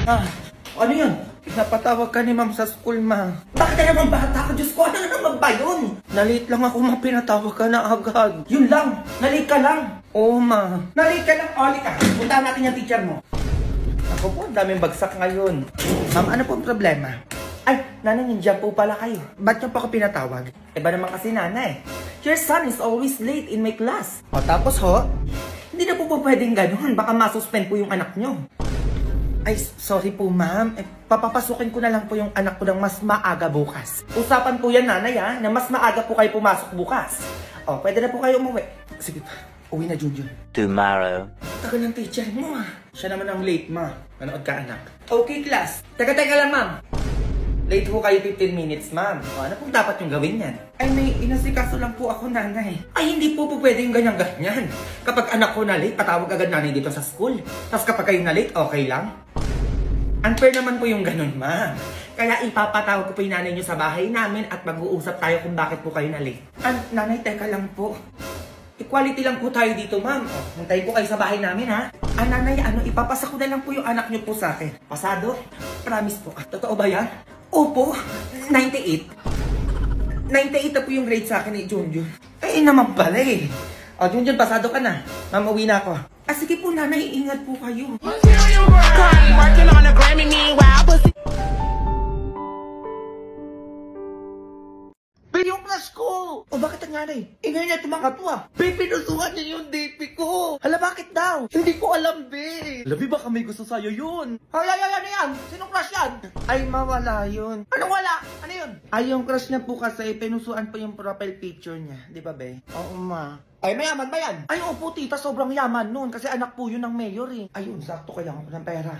Ah, ano yun? Napatawag ka ni ma'am sa school, ma. Bakit ka naman bata ka? Diyos ko, ano naman ba yun? Nalate lang ako, ma. Pinatawag ka na agad. Yun lang. Nalate ka lang. Oo, ma. Nalate ka lang. Oli ka. Puntahan natin yung teacher mo. Ako po, ang daming bagsak ngayon. Ma'am, ano po ang problema? Ay, nanay, nandiyan po pala kayo. Ba't niyo pa ako pinatawag? Iba naman kasi nanay. Your son is always late in my class. O tapos ho, hindi na po pwedeng ganun. Baka masuspend po yung anak niyo. Ay, sorry po ma'am. Papapasukin ko na lang po yung anak ko ng mas maaga bukas. Usapan po yan nanay ha, na mas maaga po kayo pumasok bukas. O, pwede na po kayo umuwi. Sige pa, uwi na Junjun. Tomorrow. Tagal ng teacher mo ah. Siya naman ang late ma. Manood ka anak. Okay class. Teka lang ma'am. Late po kayo 15 minutes, ma'am. O, ano pong dapat yung gawin yan? Ay, may inasikaso lang po ako, nanay. Ay, hindi po pwede yung ganyan-ganyan. Kapag anak ko na late, patawag agad nanay dito sa school. Tapos kapag kayo na late, okay lang? Unfair naman po yung ganun, ma'am. Kaya ipapatawag ko po yung nanay nyo sa bahay namin at mag-uusap tayo kung bakit po kayo na late. Nanay, teka lang po. Equality lang po tayo dito, ma'am. O, hintayin ko kayo sa bahay namin, ha? Nanay, ipapasa ko na lang po yung anak nyo po sa akin. Pasado? Promise po. Totoo ba yan? Opo, 98. 98 na po yung grade sa akin ni Junjun. Eh naman pala eh. O Junjun, pasado ka na. Ma'am, uwi na ako. Sige po nanay, ingat po kayo. Yung class ko! O bakit nangyari? Ngayon niya tumakat po ah. Pinusuhan niya yung DP ko. Hala, bakit daw? Hindi ko alam, be. Labi, baka may gusto sa'yo yun. Ay, ano yan? Sinong crush yan? Ay, mawala yun. Anong wala? Ano yun? Ay, yung crush niya po kasi, pinusuan po yung profile picture niya. Di ba, be? Oo, ma. Ay, mayaman ba yan? Ay, opo, tita, sobrang yaman nun. Kasi anak po yun ng mayor eh. Ayun, sakto kaya ako ng pera.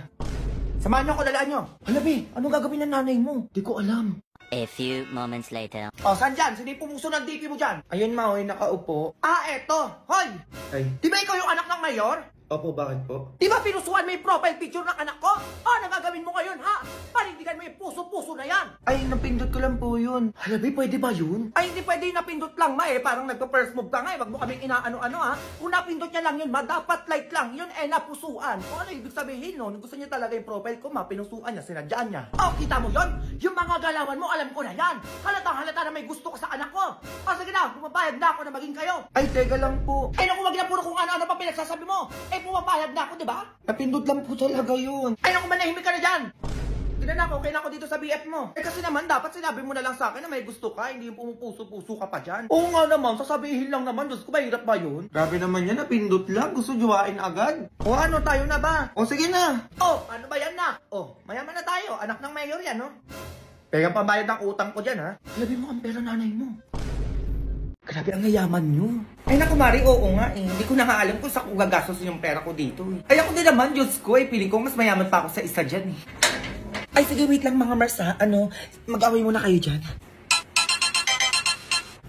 Samahan niyo ako, dalaan niyo. Hala, be, anong gagawin ng nanay mo? Di ko alam. A few moments later. O, saan dyan? Sino yung pumuso ng DP mo dyan? Ayun, ma, hoy, nakaupo. Eto. Hoy! Ay. Di ba ikaw yung anak ng mayor? Opo, bakit po? Di ba pinusuan mo yung profile picture ng anak ko? Ano gagawin mo ngayon, ha? Panindigan mo yung puso-puso na yan. Ay, napindot ko lang po yun. Halabi, pwede ba yun? Ay, hindi pwede yung napindot lang, ma, eh. Parang nagpa-first move ka nga, eh. Wag mo kaming inaano-ano, ha? Kung napindot niya lang yun, ma, dapat like lang. Yun, napusuan. O ano ibig sabihin, no? Gusto niya talaga yung profile ko, ma, pinusuan niya, sinadyaan niya. O, kita mo yun? Yung mga galawan mo, alam ko na yan. Halata na may gusto ko sa anak ko. O, sige na, pumapayag na ako na maging kayo. Ay, teka lang po. Ay, naku, wag na puro kung ano-ano pa pinagsasabi mo. Pumapayag na ako, di ba? Napindot lang po talaga yun. Ay, naku, manahimik ka na dyan. Tignan ako, okay na ako dito sa BF mo. Kasi naman, dapat sinabi mo na lang sa akin na may gusto ka, hindi yung pumupuso-puso ka pa dyan. Oo nga naman, sasabihin lang naman. Diyos ko, mahirap ba yun? Grabe naman yan, napindot lang. Gusto juwain agad. O ano, tayo na ba? O sige na. O, ano ba yan na? O, mayaman na tayo. Anak ng mayor yan, no? Kaya ang pambayad ng utang ko dyan, ha? Labi mo ang pera nanay mo. Grabe ang yayaman nyo. Ay naku Mari, oo nga eh. Hindi ko na nga alam kung saan ko gagastos yung pera ko dito eh. Ay ako din naman, Diyos ko eh. Piling ko mas mayaman pa ako sa isa dyan eh. Ay sige, wait lang mga Mars ha. Mag-away muna kayo dyan.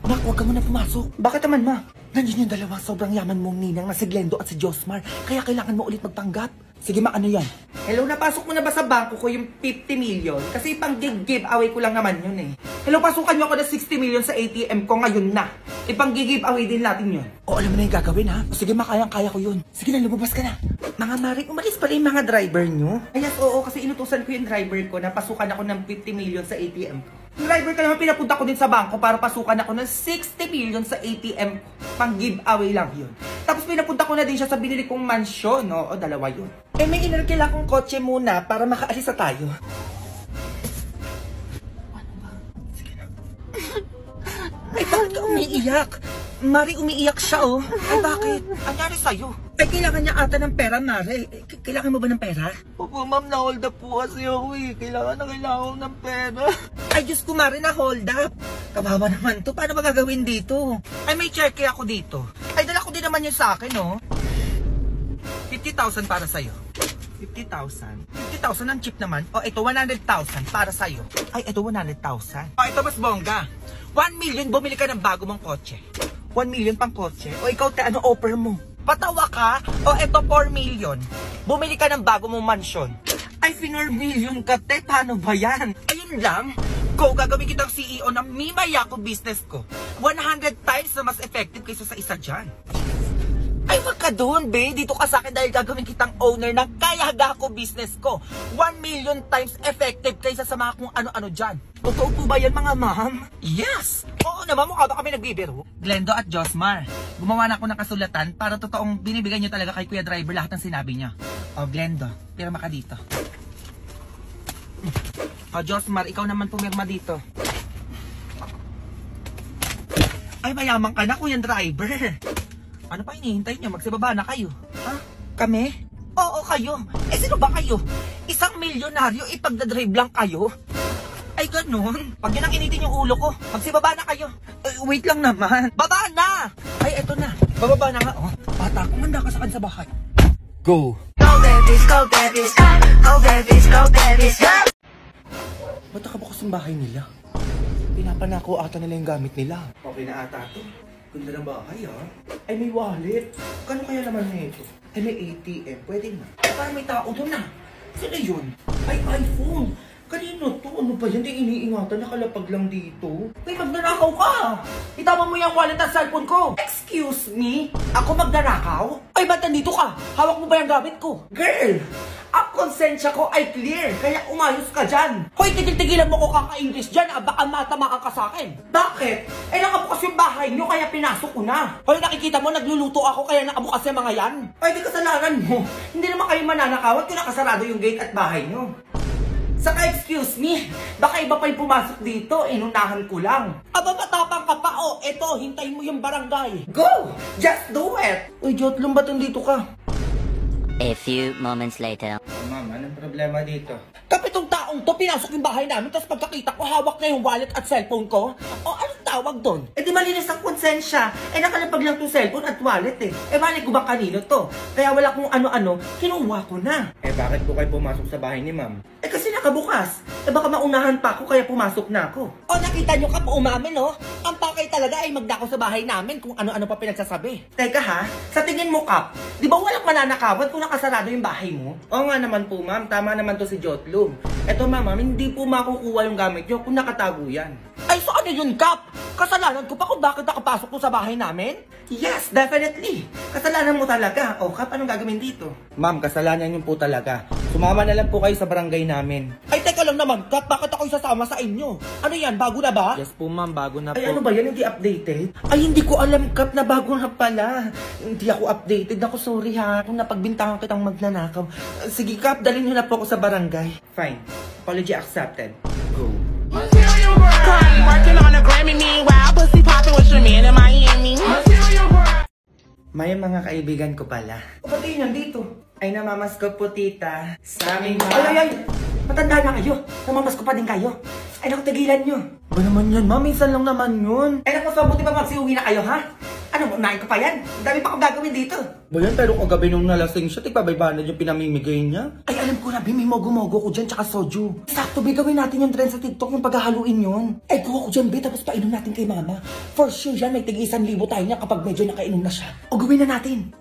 Nak, huwag ka muna pumasok. Bakit naman ma? Nandiyan yung dalawa, sobrang yaman mong ninang na si Glendo at si Josmar. Kaya kailangan mo ulit magpanggap. Sige ma, ano yan? Hello, napasok mo na ba sa bangko ko yung 50 million? Kasi pang give-away ko lang naman yun eh. Hello, pasukan nyo ako ng 60 million sa ATM ko ngayon na. Ipang give-away din natin yun. O, alam mo na yung gagawin ha? O, sige ma, kaya ko yun. Sige na, lumabas ka na. Mga Mari, umalis pala yung mga driver nyo? Ay, yes, oo, kasi inutusan ko yung driver ko na pasukan ako ng 50 million sa ATM ko. Yung driver ka naman, pinapunta ko din sa bangko para pasukan ako ng 60 million sa ATM ko. Pang giveaway lang yun. Tapos pinapunta ko na din siya sa binili kong mansyon, no? O, dalawa yun. May inarkila kong kotse muna para makaalis na tayo. Ano ba? Sige na. Ay, bakit ka umiiyak? Mari, umiiyak siya, oh. Ay, bakit? Anyari sa'yo? Ay, kailangan niya ata ng pera, Mari. Kailangan mo ba ng pera? Opo, ma'am, na-hold up po kasi ako, eh. Kailangan ko ng pera. Ay, Diyos ko, Mari, na-hold up. Kawawa naman to. Paano ba gagawin dito? Ay, may cheque ako dito. Ay, dala ko din naman yun sa akin, oh. 50,000 para sa'yo. 50,000. 50,000 ang cheap naman. O, ito, 100,000 para sa'yo. Ay, ito, 100,000. O, ito, mas bongga. 1 million, bumili ka ng bago mong kotse. 1 million pang kotse. O, ikaw, ano offer mo? Patawa ka? O, ito, 4 million. Bumili ka ng bago mong mansyon. Ay, 4 million ka, te. Paano ba yan? Ayun lang. Go, gagawin kitang CEO ng Mima Yako business ko. 100 times na mas effective kaysa sa isa dyan. Ay, wag ka doon, be. Dito ka sa akin dahil gagawin kitang owner ng Kayaga Ko business ko. 1 million times effective kaysa sa mga kung ano-ano dyan. Totoo po ba yan, mga ma'am? Yes! Oo naman, mukha ba kami nagbibiro? Glendo at Josmar, gumawa na ako ng kasulatan para totoong binibigay niyo talaga kay Kuya Driver lahat ng sinabi niya. O, Glendo, pirma ka dito. O, Josmar, ikaw naman pumirma dito. Ay, mayaman ka na, Kuya Driver. Ano pa hinihintay niyo? Magsibaba na kayo. Ha? Kami? Oo, kayo. Eh, sino ba kayo? Isang milyonaryo, ipagdadrive lang kayo? Ay, ganun. Pag yan ang initin yung ulo ko, magsibaba na kayo. Wait lang naman. Baba na! Ay, eto na. Bababa na nga. Oh, bata, kumanda ka sa kan sa bahay. Go! Go babies, go babies, go babies, go babies, go! Ba't nakabukas ang bahay nila? Pinapanako ata nila yung gamit nila. Okay na ata to. Ganda ng bahay, ha? Ay, may wallet. Kano kaya naman na ito? Ay, may ATM. Pwede na. Parang may tao doon na. Sino yun? Ay, iPhone. Kanino to? Ano ba yan? Di iniingatan. Nakalapag lang dito. Ay, magnanakaw ka! Itama mo yung wallet at cellphone ko! Excuse me? Ako magnanakaw? Ay, ba't nandito ka? Hawak mo ba yung gamit ko? Girl! Ang konsensya ko ay clear, kaya umayos ka dyan. Hoy, tigil-tigilan mo ko kaka-English dyan, baka matamaan ka sa akin. Bakit? Eh, nakabukas yung bahay nyo, kaya pinasok ko na. Hoy, nakikita mo, nagluluto ako, kaya nakabukas yung mga yan. Ay, di kasalanan mo. Hindi naman kayo mananakawan kung nakasarado yung gate at bahay nyo. Saka, excuse me, baka iba pa yung pumasok dito, inunahan ko lang. Aba, matapang ka pa, oh, eto, hintayin mo yung barangay. Go! Just do it! Uy, Jotlong, ba't nandito ka? A few moments later. Ma'am, anong problema dito? Kapitong taong to, pinasok yung bahay namin, tapos pagkakita ko, hawak na yung wallet at cellphone ko. O, anong tawag doon? Eh, di malinis ang konsensya. Eh, nakalapag lang itong cellphone at wallet eh. Eh, mali ko ba kanino to? Kaya wala kong ano-ano, kinuha ko na. Eh, bakit po kayo pumasok sa bahay ni ma'am? Eh, kasi nakabukas. Eh, baka maunahan pa ako, kaya pumasok na ako. O, nakita nyo ka po umamin, no? Ang pakay talaga ay magdako sa bahay namin kung ano-ano pa pinagsasabi. Teka ha, sa tingin mo, Kap, di ba walang mananakawan kung nakasarado yung bahay mo? Oo nga naman po, ma'am. Tama naman to si Jotlum. Eto, ma'am, hindi po makukuha yung gamit nyo kung nakatago yan. Ay, so ano yun, Kap? Kasalanan ko pa kung bakit nakapasok ko sa bahay namin? Yes, definitely. Kasalanan mo talaga. O, Kap, anong gagawin dito? Ma'am, kasalanan yun po talaga. Sumama na lang po kayo sa barangay namin. Ay, teka lang naman, Kap, bakit ako sasama sa inyo? Ano yan, bago na ba? Yes po, ma'am, bago na po. Ay, ano ba yan, hindi updated? Ay, hindi ko alam, Kap, na bago na pala. Hindi ako updated. Ako, sorry ha, kung napagbintangan kitang magnanakaw. Sige, Kap, dalhin nyo na po ako sa barangay. Fine. Apology accepted. Go. Working on a Grammy, meanwhile, pussy popping with your man in Miami. May mga kaibigan ko pala. O, pati yun nandito? Ay, namamas ko po, tita. Sa aming mga... Ay! Matanda na kayo. Namamas ko pa din kayo. Ay, naku, tigilan nyo. Ba naman yun, ma? Minsan lang naman yun. Ay, naku, so, buti pa magsiuwi na kayo, ha? Ano, unahin ko pa yan? Ang dami pa akong gagawin dito. Ba yan, pero kagabi nung nalasing siya, tigpabay-banad yung pinamimigay niya. Ay, alam ko na, may mogo-mogo ko dyan, tsaka soju. Sakto, be, gawin natin yung trend sa TikTok, yung paghahaluin yun. Ay, kuha ko dyan, be, tapos painom natin kay mama. For sure yan, may tig-1,000 tayo niya kapag medyo nakainom na siya. O, gawin na natin.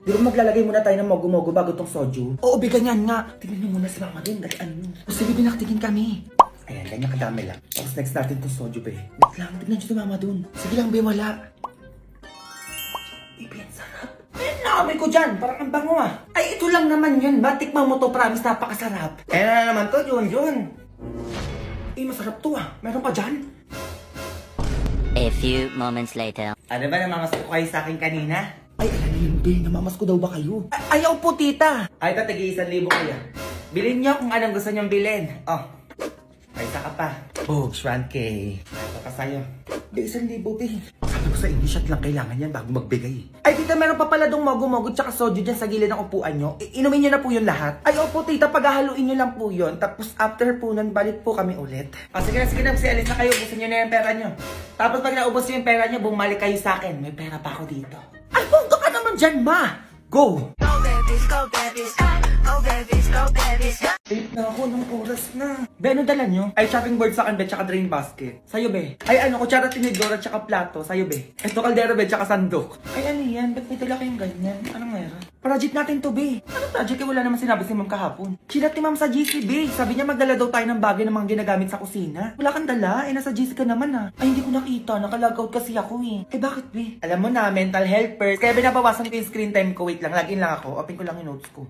Di ba maglalagay muna tayo ng mogo-mogo bago tong soju? Oo, be, ganyan nga. Tingnan niyo muna si mama din, dali ano. Sige, binaktigin kami. Ayan, ganyan kadami lang. Tapos next natin tong soju, be. Wait lang, tignan niyo si mama dun. Sige lang, be, wala. Baby, ang sarap. Ayan, naamoy ko dyan. Parang ang bango ah. Ay, ito lang naman yun. Batikman mo to, promise, napakasarap. Ayan na naman to, Jun. Eh, masarap to ah. Meron pa dyan? A few moments later. Ano ba, namamas ko kayo sa akin kanina? Ay, alam niyo yun, be. Namamas ko daw ba kayo? Ay, ayaw po, tita. Ay, ito, tig-1,000 kaya. Bilhin niyo kung anong gusto niyong bilhin. Oh. Ay, saka pa. Bogs, 1K. Ito pa sa'yo. Be, 1,000, be. Sabi ko sa inyo, shot lang kailangan yan bago magbigay. Ay, tita, meron pa pala dong mogo-mogo tsaka soju dyan sa gilid ng upuan nyo. Inumin nyo na po yung lahat. Ay, opo, tita, paghahaluin nyo lang po yun. Tapos, after po nun, balik po kami ulit. Sige na, alis na kayo. Ubusin nyo na yung pera nyo. Tapos, pag naubos nyo yung pera nyo, bumalik kayo sa akin. May pera pa ako dito. Ay, bongga ka naman dyan, ma! Go! Go babies, go babies, go babies, go babies, go. Eh, Naku, ng oras na. Be, ano dala nyo? Ay, chopping board sa akin, be, tsaka drain basket. Sa'yo, be. Ay, ano, kutsara, tinidora, tsaka plato. Sa'yo, be. Ito, kaldero, be, tsaka sandok. Ay, ano yan? Ba't may dala kayong ganyan? Anong meron? Project natin to, be. Anong project? Eh, wala naman sinabi si ma'am kahapon. Chilat ni ma'am sa GC, be. Sabi niya magdala daw tayo ng bagay ng mga ginagamit sa kusina. Wala kang dala? Eh, nasa GC ka naman, ah. Ay, hindi ko nakita. Nakalagout kasi ako, eh. Eh, bakit, be? Alam mo na, mental health first. Kaya binabawasan ko yung screen time ko. Wait lang, login lang ako. Open ko lang yung notes ko.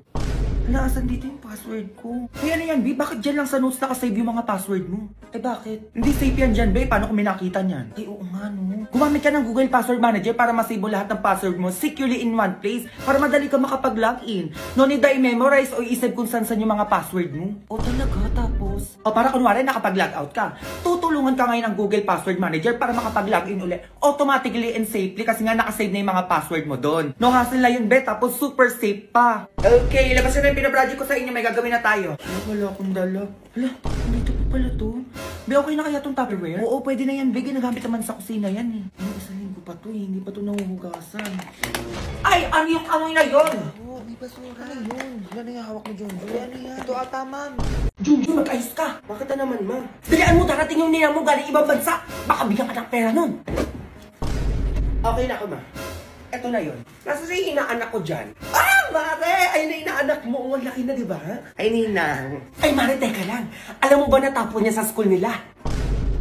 Naasan dito yung password ko? Kaya ano yan, B? Bakit dyan lang sa notes nakasave yung mga password mo? Eh bakit? Hindi safe yan dyan, B. Paano kung may nakita niyan? Ay oo nga, no? Gumamit ka ng Google Password Manager para masave mo lahat ng password mo securely in one place para madali ka makapag-login. No need na i-memorize o i-save kung saan yung mga password mo. O talaga, tapos? O para kunwari nakapag-logout ka. Tutulungan ka ngayon ng Google Password Manager para makapag-login ulit automatically and safely kasi nga nakasave na yung mga password mo doon. No hassle na yun, B. Tapos super safe pa. Okay, labas na yung pinaproject ko sa inyo. May gagawin na tayo. Wala akong dala. Hala, dito pa pala to. Be, okay na kaya itong Tupperware? Oo, pwede na yan. Be, ginagamit naman sa kusina yan eh. Ay, isang linggo pa to eh. Hindi pa to nahuhugasan. Ay, ano yung amoy na yun? Oo, may basura. Ano yun? Yan yung hawak mo, Junjun. Ano yan? Ito ata, ma'am. Junjun, mag-ayos ka. Bakit na naman, ma? Dalian mo, darating yung nina mo galing ibang bansa. Baka bigyan ka ng pera nun. Okay na ako, ma. Eto na yun. Nasa si inaanak ko dyan. Ah, Mare! Ay, na inaanak mo. Ang laki na, di ba? Ay, Ninang. Ay, Mare, teka lang. Alam mo ba natapon niya sa school nila?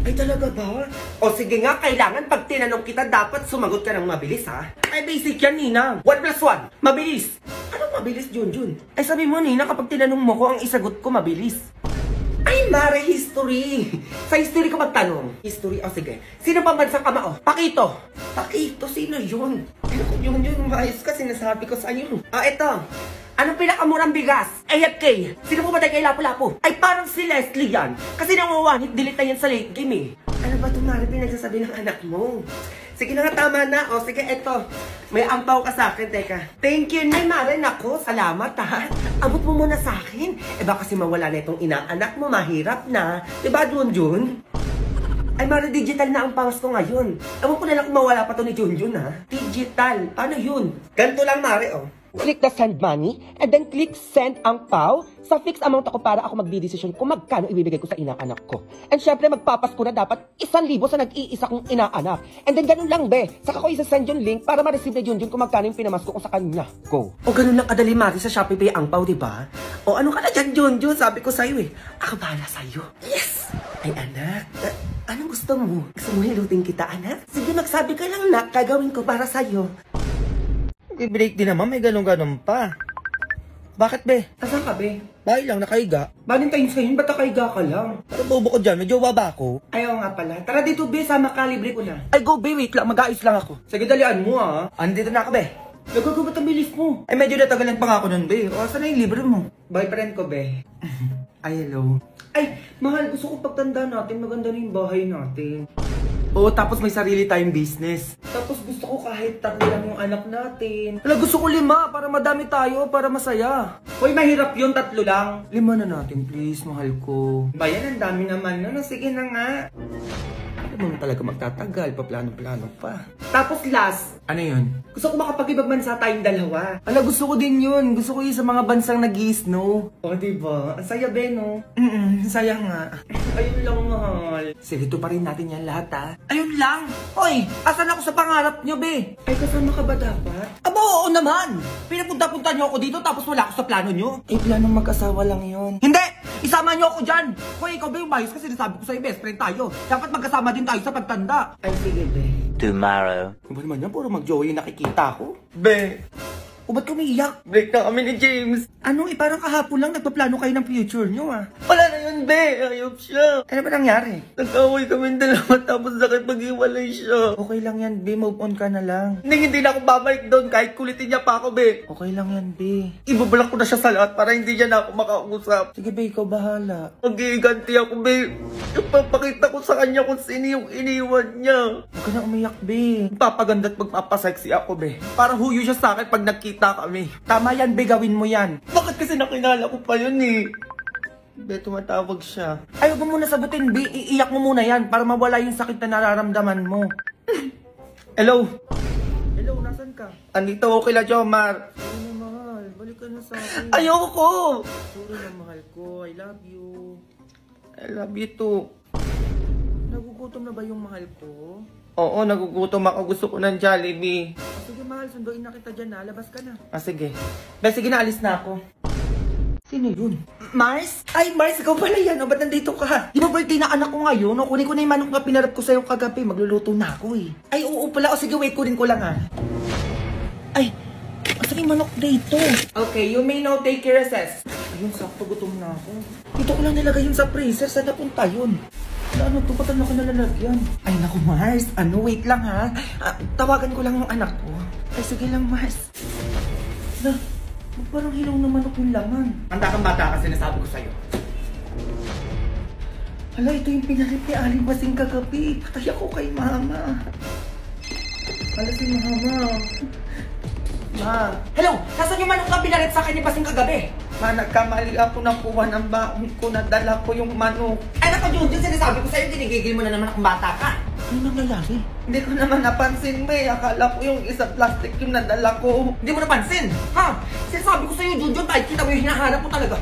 Ay, talaga ba? O sige nga, kailangan pag tinanong kita, dapat sumagot ka ng mabilis, ha? Ay, basic yan, Ninang. 1+1. Mabilis. Anong mabilis, Junjun? Ay, sabi mo, Ninang, kapag tinanong mo ko, ang isagot ko mabilis. Ay, Mare, history. Sa history ko magtanong. History, o sige. Sino pa bansang kamao? Pakito. Pakito, sino yun? Yun, maayos ka, sinasabi ko sa iyo. Ah, eto. Anong pinakamurang bigas? AFK. Sino po ba tayo kay Lapu-Lapu? Ay, parang si Leslie yan. Kasi nanguwanit, delete na yan sa late game eh. Ano ba ito, Mare, pinagsasabi ng anak mo? Sige na nga, tama na. O, sige, eto. May ampaw ka sa akin, teka. Thank you, Nay, Mare. Nako, salamat, ha. Abot mo muna sa akin. Eh, baka kasi mawala na itong inaanak mo, mahirap na. Diba, Junjun? Ay, Mare, digital na ang pangas ko ngayon. Ewan ko na lang kung mawala pa to ni Junjun, ha. Digital. Paano yun? Ganito lang, Mare, oh. Click the send money, and then click send ang PAW. Sa fixed amount ako para ako magdidesisyon kung magkano ibibigay ko sa inaanak ko. And syempre, magpapasko na dapat 1,000 sa nag-iisa kong inaanak. And then ganun lang, be. Saka ko isa-send yung link para ma-receive na Junjun kung magkano yung pinamasko ko sa kanya. Go. O ganun lang kadali, Mari, sa Shopee Pay ang PAW, diba? O ano ka na dyan, Junjun? Sabi ko sa'yo eh. Ako bahala sa'yo. Yes! Ay, anak. Anong gusto mo? Gusto mo hilutin kita, anak? Sige, magsabi ka lang, nak. Gagawin ko para sa'yo. I-break din naman, may ganun-ganun pa. Bakit, be? Asan ka, be? Bahay lang, nakahiga. Valentine's ngayon, ba't nakahiga ka lang? Ano bobo ko dyan? May jowa ba ako? Ayaw nga pala. Tara dito, be. Sama ka, libre ko na. Ay, go, be. Wait lang. Mag-aayos lang ako. Sige, dalian mo, ha. Andito na ako, be. Nagagabat ang bilis mo. Ay, medyo natagalan pa nga ako nun, be. O, saan na yung libre mo? Boyfriend ko, be. Ay, hello. Ay, mahal. Gusto ko pagtanda natin. Maganda na yung bahay natin. Oo, tapos may sarili tayong business. Tapos gusto ko kahit 3 lang yung anak natin. Wala, gusto ko 5 para madami tayo, para masaya. Hoy, mahirap yun, 3 lang. 5 na natin, please, mahal ko. Bayan, ang dami naman. Ano, sige na nga. Ano mo talaga magtatagal, paplano-plano pa. Tapos last, ano yun? Gusto ko makapag-ibang bansa tayong dalawa. Ala, gusto ko din yun. Gusto ko yun sa mga bansang nag-i-snow. O, diba? Ang saya, be, no? Saya nga. Ayun lang, mahal. Sige, ito pa rin natin yan lahat, ha? Ayun lang. Hoy, asan ako sa pangarap nyo, be? Ay, kasama ka ba dapat? Aba, oo naman. Pinapunta-punta nyo ako dito tapos wala ako sa plano nyo. Eh, planong mag-asawa lang yun. Hindi! Isama nyo ako dyan! Hoy, ikaw ba yung bias kasi nasabi ko sa'yo, best friend tayo. Dapat magkasama din tayo sa pagtanda. Ay, sige, be. Tomorrow. Ano ba naman yan? Puro mag-joey nakikita ko. Be! O ba't kumiyak? Break na kami ni James. Ano, parang kahapon lang nagpaplano kayo ng future nyo, ah. Wala na yun, be. Ayop siya. Ano ba nangyari? Nag-away kami dalawa tapos nakipag-iwalay siya. Okay lang yan, be. Move on ka na lang. Hindi na ako babalik doon kahit kulitin niya pa ako, be. Okay lang yan, be. Ibablock ko na siya sa lahat para hindi niya na ako makausap. Sige, be. Ikaw bahala. Mag-iiganti ako, be. Ipapakita ko sa kanya kung sino yung iniwan niya. Huwag ka na umiyak, be. Papaganda't magpapasexy ako, be. Para huyo siya sa akin pag nagkita kami. Tama yan, be. Gawin mo yan. Bakit kasi nakilala ko pa yun, eh? Be, tumatawag siya. Ayaw mo muna sagutin, be. Iiyak mo muna yan para mawala yung sakit na nararamdaman mo. Hello? Hello, nasan ka? Andito ako kila Jomar. Ano, mahal? balik ka na sa akin. Ayoko! Sorry na, mahal ko. I love you. I love you too. Nagugutom na ba yung mahal ko? Oo, nagugutom ako. Gusto ko ng Jollibee. Sige, mahal. Sunduin na kita dyan na. Labas ka na. Sige. Sige na, alis na ako. Sino yun? Mars? Ay, Mars, ikaw pala yan. O, ba't nandito ka? Di ba birthday na anak ko ngayon? O, kunin ko na yung manok na pinarap ko sa'yo kagabi. Magluluto na ako eh. Ay, oo pala. O, sige, wait. Kunin ko lang ha. Ay, asan yung manok dito? Okay, you may now take your recess. Ayun, sakto gutom na ako. Dito ko lang nilagay yun sa freezer. Saan napunta yun? Ano to? Ba't ako nalalagyan? Ay, naku, Mars. Wait lang ha. Tawagan ko lang yung anak ko. Ay, sige lang, Mars. Parang hilaw na manok yung laman. Handa kang bata kasi nasabi ko sa'yo. Hala, ito yung pinarip ni Aling Basing kagabi. Patay ako kay Mama. Hala si Mama. Ma. Hello! Nasaan yung manok na pinarip sa akin ni Basing kagabi? Ma, nagkamali ako ng kuha ng baon ko. Nadala ko yung manok. Ay, naku, Junjun, sinasabi ko sa'yo, tinigigil mo na naman akong bata ka. Ano nangyayari? Hindi ko naman napansin, May. Akala ko yung isa plastic yung nadala ko. Hindi mo napansin? Ha? Sinasabi ko sa'yo, Junjun, kahit kita mo yung hinahanap mo talaga.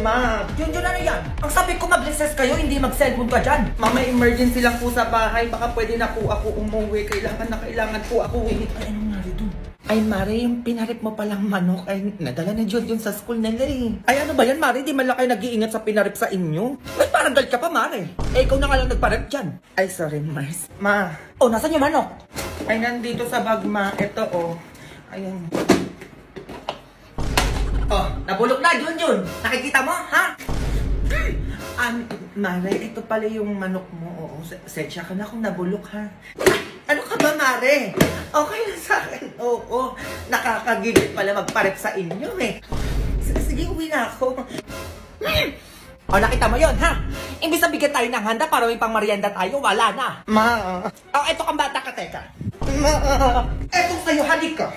Ma, Junjun, ano yan? Ang sabi ko mag-recess kayo, hindi mag-cellphone ka dyan. Ma, may emergency lang po sa bahay. Baka pwede na po ako umuwi. Kailangan po ako uwi. Ay, anong nari dun? Ay, Mare, yung pinarip mo palang manok ay nadala na Junjun sa school nila eh. Ay, ano ba yan, Mare? Di man lang kayo nag-iingat sa pinarip sa inyo? Ba't parang galit ka pa, Mare? Eh, ikaw na nga lang nagparip dyan. Ay, sorry, Mars. Ma. Oh, nasan yung manok? Ay, nandito sa bag, Ma. Ito, oh. Ayun. Oh, nabulok na, Junjun. Nakikita mo, ha? Mare, ito pala yung manok mo. Oo, sensya ka na kung nabulok, ha? Ano ka ba, Mare? Okay lang sa akin. Oo, nakakagigit pala magparip sa inyo, eh. Sige, uwi na ako. O, nakita mo yon ha? Imbis na bigyan tayo ng handa para may pang merienda tayo, wala na. Ma. Oh, eto kang bata ka, teka. Ma. Eto sa'yo, halika.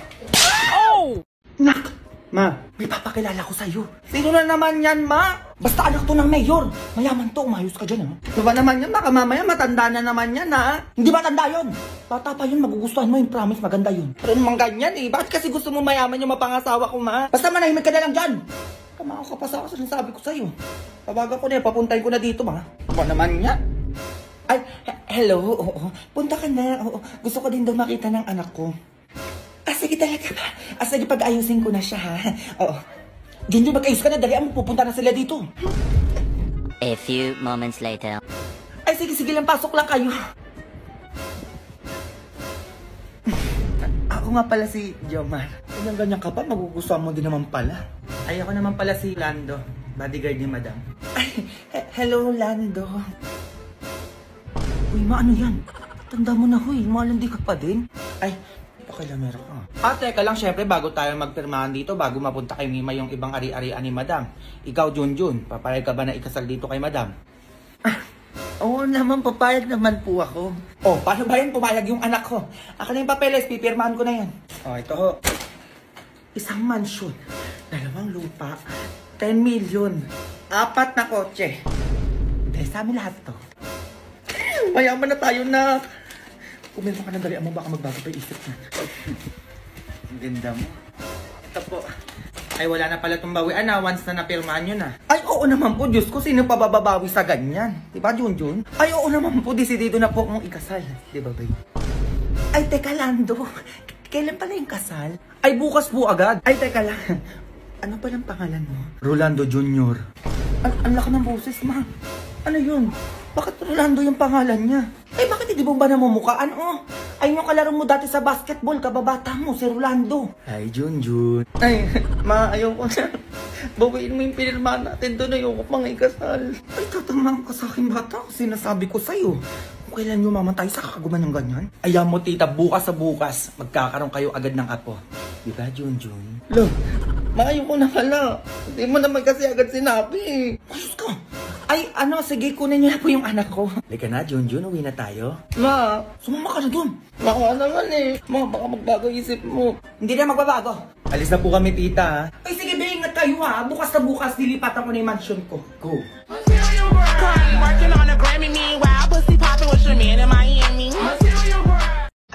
Oh! Nak. Ma, may papakilala ko sa'yo. Sino na naman yan, Ma? Basta anak to ng mayor. Mayaman to, umayos ka dyan, ha? Diba naman yan? Baka mamaya matanda na naman yan, ha? Hindi ba tanda yun? Bata pa yun, magugustuhan mo yung promise, maganda yun. Pero naman ganyan, eh. Bakit kasi gusto mo mayaman yung mapangasawa ko, Ma? Basta manahimik ka na lang dyan. Kamao ka pa sa ako, sinasabi ko sa'yo. Tawagan ko na, papuntahin ko na dito, Ma. Diba naman yan? Ay, hello, oo. Punta ka na, oo. Gusto ko din daw makita ng anak ko. Sige talaga ba? Sige, pag-ayusin ko na siya, ha? Oo. Junjun, mag-ayos ka na. Dali mo, pupunta na sila dito. A few moments later. Ay, sige lang. Pasok lang kayo. Ako nga pala si Jomar. Ganyan ka pa, magugustuhan mo din naman pala. Ay, ako naman pala si Lando. Bodyguard ni Madam. Ay, hello, Lando. Uy, Ma, ano yan? Tanda mo na, huy. Malandi ka pa din. Ay, pakilamero ka. Teka lang, syempre, bago tayo magpirmahan dito, bago mapunta kay Mima yung ibang ari-arian ni Madam. Ikaw, Junjun, papayag ka ba na ikasal dito kay Madam? Oo naman, papayag naman po ako. Oh, paano ba yan? Pumayag yung anak ko. Ako na yung papeles, pipirmahan ko na yan. Oh, ito ho. Isang mansyon, 2 lupa, 10 million, 4 na kotse. Dahil sa amin lahat to. Mayaman na tayo na. Kumirma ka ng dalian mo, baka magbago pa yung isip na. Ang ganda mo. Ito po. Ay, wala na pala itong bawian na once na napirmahan nyo na. Ay, oo naman po, Diyos ko, sino pa bababawi sa ganyan? Diba, Junjun? Ay, oo naman po, desidido na po akong ikasal. Diba, babe? Ay, teka, Lando. Kailan pala yung kasal? Ay, bukas po agad. Ay, teka lang. Ano palang pangalan mo? Rolando Jr. Ang laki ng boses, Ma. Ano yun? Bakit Rolando yung pangalan niya? Ay, bakit hindi mo ba namumukhaan? Oh, ay yung kalaro mo dati sa basketball, kababata mo, si Rolando. Ay, Junjun. Ay, Ma, ayoko na. Bawiin mo yung pinirmahan natin doon, ayoko pang ikasal. Ay, tatamang ka sa akin, bata. Sinasabi ko sa'yo. Kung kailan nyo mamatay sa kakaguman ng ganyan? Ayaw mo, tita, bukas sa bukas, magkakaroon kayo agad ng apo. Diba, Junjun? Look, Ma, ayoko na pala. Hindi mo naman kasi agad sinabi. Ayos ka. Ay, sige, kunin niyo na po yung anak ko. Lika na, Junjun, uwi na tayo. Ma, sumama ka na dun. Baka naman eh. Ma, baka magbago isip mo. Hindi na magbabago. Alis na po kami, tita, ha? Ay, sige, ingat kayo, ha? Bukas na bukas, dilipatan ko na yung mansion ko. Go. Working on a Grammy, meanwhile, pussy popping with your man in Miami.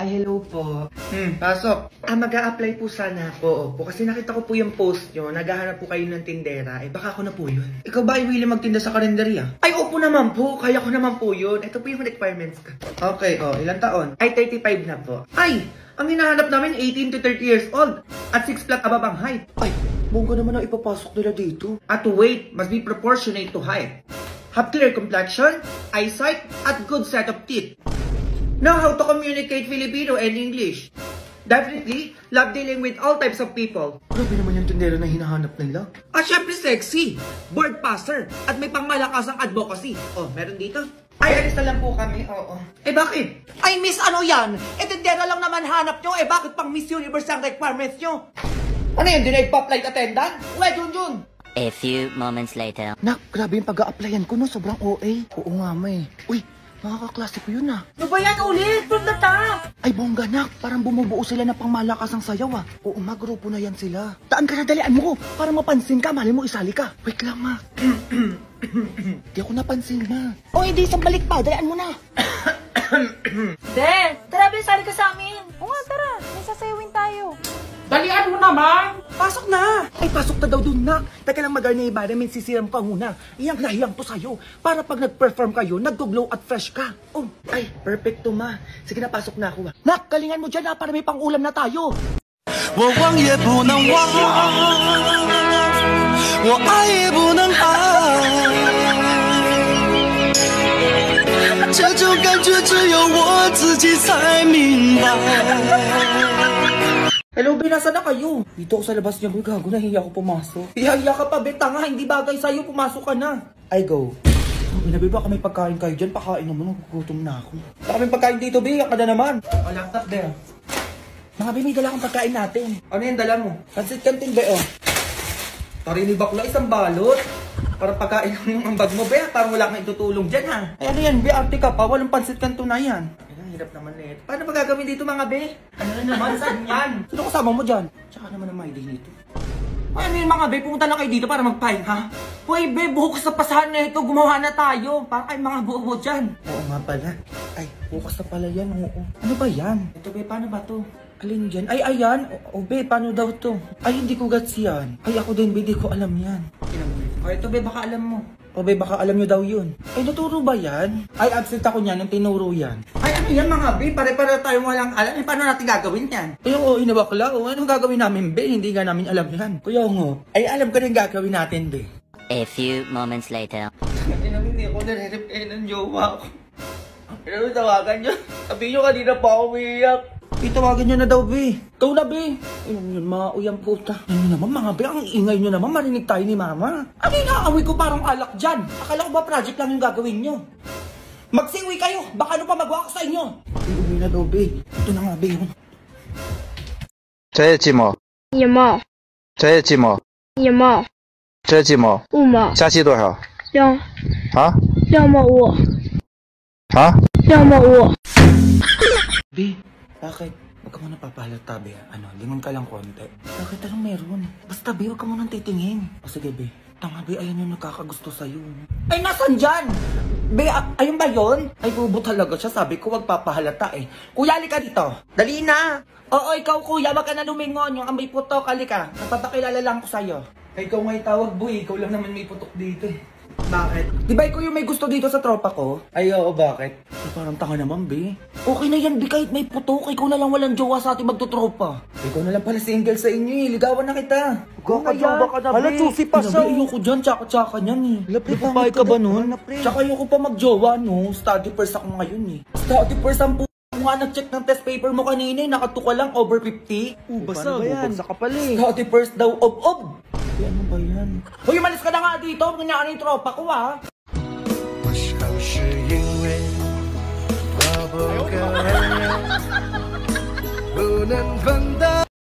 Ay, hello po. Pasok. Mag-a-apply po sana ako. Opo, kasi nakita ko po yung post nyo. Naghahanap po kayo ng tindera. Baka ako na po yun. Ikaw ba ay willing magtinda sa karinderya? Ay, opo naman po. Kaya ko naman po yun. Ito po yung requirements ko. Okay, ilang taon? Ay, 35 na po. Ay, ang hinahanap namin 18 to 30 years old at 6 flat above ang height. Ay, bongga naman ang ipapasok nila dito. At weight must be proportionate to height. Have clear complexion, eyesight, at good set of teeth. Know how to communicate Filipino and English. Definitely, love dealing with all types of people. Grabe naman yung tindera na hinahanap nila. At syempre sexy, board passer, at may pangmalakasang advocacy. Oh, meron dito? Ay, alis na lang po kami. Oo. Eh bakit? Ay, miss, ano yan? Eh, tindera lang naman hanap nyo. Eh, bakit pang Miss Universe ang requirements nyo? Ano yun, di nag-flight attendant? Uwe, Junjun! A few moments later. Nak, grabe yung pag-a-applyan ko, no? Sobrang OA. Oo nga, may. Uy, makakaklase ko yun, ah. Ano ba yan ulit? From the top! Ay, bongga, nak. Parang bumubuo sila na pangmalakasang sayaw, ah. Oo, magrupo na yan sila. Daan ka na, dalian mo ko. Para mapansin ka, mali mo isali ka. Wait lang, ma. Di ako napansin, ma. O, hindi, isang balik pa. Dalian mo na. Den, tara, sali ka sa amin. Oo nga, tara. May sasayawin tayo. Dalian mo naman! Pasok na! Ay, pasok na daw dun, nak. Teka lang, mag-arna iba namin sisiram ka muna. Iyang nahiyang to sa'yo. Para pag nag-perform kayo, nag-glow at fresh ka. Oh, ay, perfect to, ma. Sige na, pasok na ako, ah. Nak, galingan mo dyan, ha, para may pang-ulam na tayo. 我忘也不能忘，我爱也不能爱，这种感觉只有我自己才明白。 Hello, be, nasa na kayo? Dito ako sa labas niya, boy, gago, nahiya ako pumasok. Hiya ka pa, be, tanga, hindi bagay sa'yo, pumasok ka na. I go. Inabi, baka may pagkain kayo dyan. Pakain naman, nagugutom na ako. Baka may pagkain dito, be, ka na naman. O, laptop, be. Mga may dala akong pagkain natin. Ano yung dala mo? Pansit canteen, be, oh. Tarini bakla, isang balot. Parang pagkain lang yung ambag mo, be, parang wala kang itutulong dyan, ha. Ay, ano yan, be, arte ka pa, walang pansit canton na yan. Ay, hirap naman eh. Paano ba gagawin dito, mga be? Ano na naman, saan yan? Sino kasama mo dyan? Tsaka naman ang may day nito. Ay, ano yung mga be, pumunta lang kayo dito para magpahin, ha? Hoy, be, buhok sa pasahan na ito, gumawa na tayo. Para kayong mga buo dyan. Oo nga pala. Ay, bukas na pala yan, oo. Ano ba yan? Ito, be, paano ba to? Alin dyan? Ay, ayan. O, be, paano daw to? Ay, hindi ko gets yan. Ay, ako din, be, di ko alam yan. O, ito, be, baka alam mo. O, be, baka alam nyo daw yun. Ay, naturo ba yan? Ay, absent ako niyan nung tinuro yan. Ay, ano yan, mga be? Pare-pare tayong walang alam. Eh, paano natin gagawin yan? Ay, oo, inabakla. O, anong gagawin namin, be? Hindi nga namin alam yan. Kuya ngo. Ay, alam ko rin gagawin natin, be. A few moments later. Hindi ako nare-reply ng jowa ko. Pero tawagan nyo. Sabi nyo kanina pa ako umiyak. Itawagan nyo na daw, be. Ikaw na, be. Ayun yun, mga uyang puta. Ano naman, mga be, ang ingay nyo naman, marinig tayo ni mama. Ano yung naamoy ko parang alak dyan? Akala ko ba project lang yung gagawin nyo? Magsiwi kayo! Baka ano pa magawa ko sa inyo? Ay, uwi na daw, be. Ito na nga, be. 这寂寞，野猫，这寂寞，野猫，这寂寞，五毛，下期多少？两啊2.5，啊？ 2.5。 Be, bakit? Huwag ka muna papahalata, be. Ano, lingon ka lang konti. Bakit anong meron? Basta, be, huwag ka muna titingin. O sige, be. Tanga, be, ayan yung nakakagusto sa'yo. Ay, nasan dyan? Be, ayun ba yun? Ay, bubo talaga siya. Sabi ko, huwag papahalata eh. Kuya, halika dito. Dali na. Oo, ikaw kuya, wag ka na lumingon. Yung amoy putok, halika. Napapakilala lang ko sa'yo. Ay, ikaw nga'y tawag, boy. Ikaw lang naman may putok dito eh. Bakit? Di ba ikaw yung may gusto dito sa tropa ko? Ay, oo, bakit? Ay, parang tanga naman, be. Okay na yan, Bi, kahit may putok. Ikaw na lang walang jowa sa ating magtutropa. Ikaw na lang pala single sa inyo eh. Ligawan na kita. Kakajowa ka na, Hala, be. chusi pa siya. Ayoko dyan, tsaka-tsaka niyan eh. Napapayag ka ba nun? Tsaka ayoko pa magjowa, no? Study first ako ngayon eh. Study first ang nga nag-check ng test paper mo kanina eh. Nakatuka lang, over 50. Basta, bubagsak ka pala eh. Study first daw, ob-ob. Ay, ano ba yan? Hoy, umalis ka na nga dito. Ganyan yung tropa ko, ha? 我想是因为我不够爱人，不能分担。